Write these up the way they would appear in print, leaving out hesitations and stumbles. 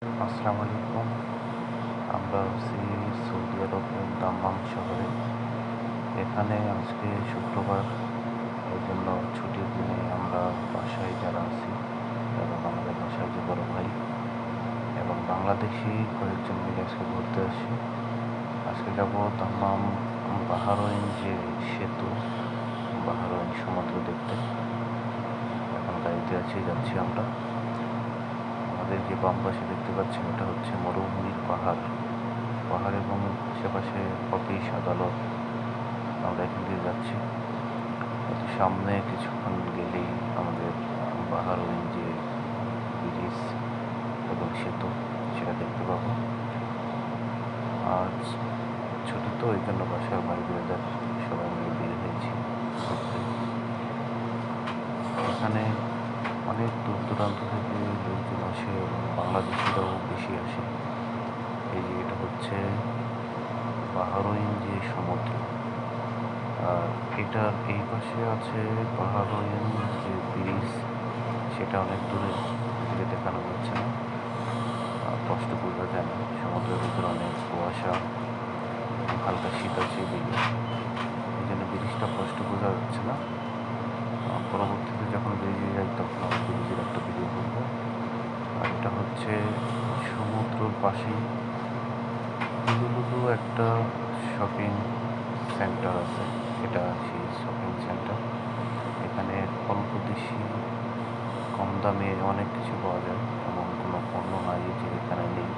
আসসালামু আলাইকুম। আমরা আছি সৌদি আরবের দাম্মাম শহরে। এখানে আজকে শুক্রবার, এই জন্য ছুটির দিনে আমরা বাসায় যারা আছি এবং আমাদের বাসায় যে বড় ভাই এবং বাংলাদেশি কয়েকজন মিলে আজকে ঘুরতে আসি। আজকে যাব দাম্মাম বাহারইন যে সেতু, বাহারইন সমুদ্র দেখতে। এখন গাড়িতে আছি, যাচ্ছি আমরা। আমাদের যে বাম পাশে দেখতে পাচ্ছেন, এটা হচ্ছে মরুভূমির পাহাড় এবং আশেপাশে অফিস আদালত। আমরা এখান দিয়ে যাচ্ছি। সামনে কিছুক্ষণ গেলেই আমাদের বাহারইন যে ব্রিজ এবং সেতু, সেটা দেখতে পাবো। আজ ছুটি তো, এই জন্য বাসার বাইরে সবাই মিলে বের হয়েছি ঘুরতে। এখানে অনেক দূর দূরান্ত থেকে লোকজন আসে এবং বাংলাদেশিরাও বেশি আসে। এই যে এটা হচ্ছে বাহারইন যে সমুদ্র, আর এটার এই পাশে আছে বাহারইন যে ব্রিজ, সেটা অনেক দূরে থেকে দেখানো যাচ্ছে না, স্পষ্ট বোঝা যায় না। সমুদ্রের ভিতরে অনেক কুয়াশা, হালকা শীত আছে এদিকে, এই জন্য ব্রিজটা স্পষ্ট বোঝা যাচ্ছে না। পরবর্তীতে যখন ব্রিজে যাই তখন আমি ব্রিজের একটা ভিডিও করবো। আর এটা হচ্ছে সমুদ্রের পাশেই একটা শপিং সেন্টার আছে। এটা সেই শপিং সেন্টার। এখানে অল্প বেশি কম দামে অনেক কিছু পাওয়া যায়, এমন কোনো পণ্য নাই যে এখানে নেই।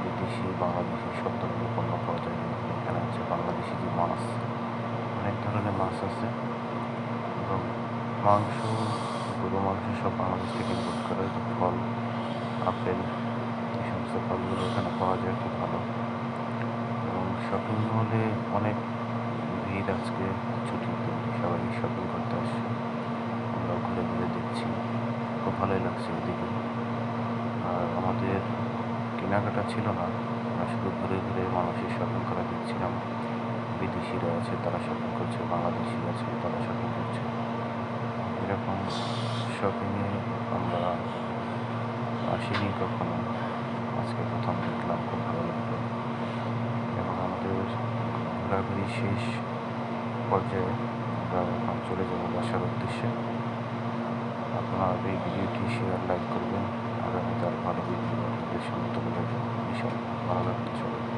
বিদেশি বাংলাদেশি সব ধরনের পণ্য পাওয়া যায়। এখানে আছে বাংলাদেশি যে মাছ, অনেক ধরনের মাছ আছে এবং মাংস, গরু মাংস সব বাংলাদেশ থেকে ইম্পোর্ট করা। ফল, আপেল, এই সমস্ত ফলগুলো এখানে পাওয়া যায় খুব ভালো। এবং শপিং মলে অনেক ভিড়। আজকে ছুটির দিন, সবাই শপিং করতে আসছে। আমরা ঘুরে ঘুরে দেখছি, খুব ভালোই লাগছে এদিকে। আর আমাদের কেনাকাটা ছিল না, আমরা শুধু ঘুরে ঘুরে মানুষের শপিং করা দেখছিলাম। বিদেশিরা আছে, তারা শপিং করছে, বাংলাদেশি আছে, তারা শপিং করছে। এরকম শপিংয়ে আমরা আসিনি কখনো, আজকে প্রথম দেখলাম, খুব ভালো লাগলো। এবং আমাদের ঘোরাঘুরি শেষ পর্যায়ে আমরা এখন চলে যাব বাসার উদ্দেশ্যে। আপনারা এই ভিডিওটি শেয়ার, লাইক করবেন। আগামীতে আরও ভালো ভিডিও আপনাদের সামনে তুলে ধরবেন। বিশাল ভালো লাগতো সবাই।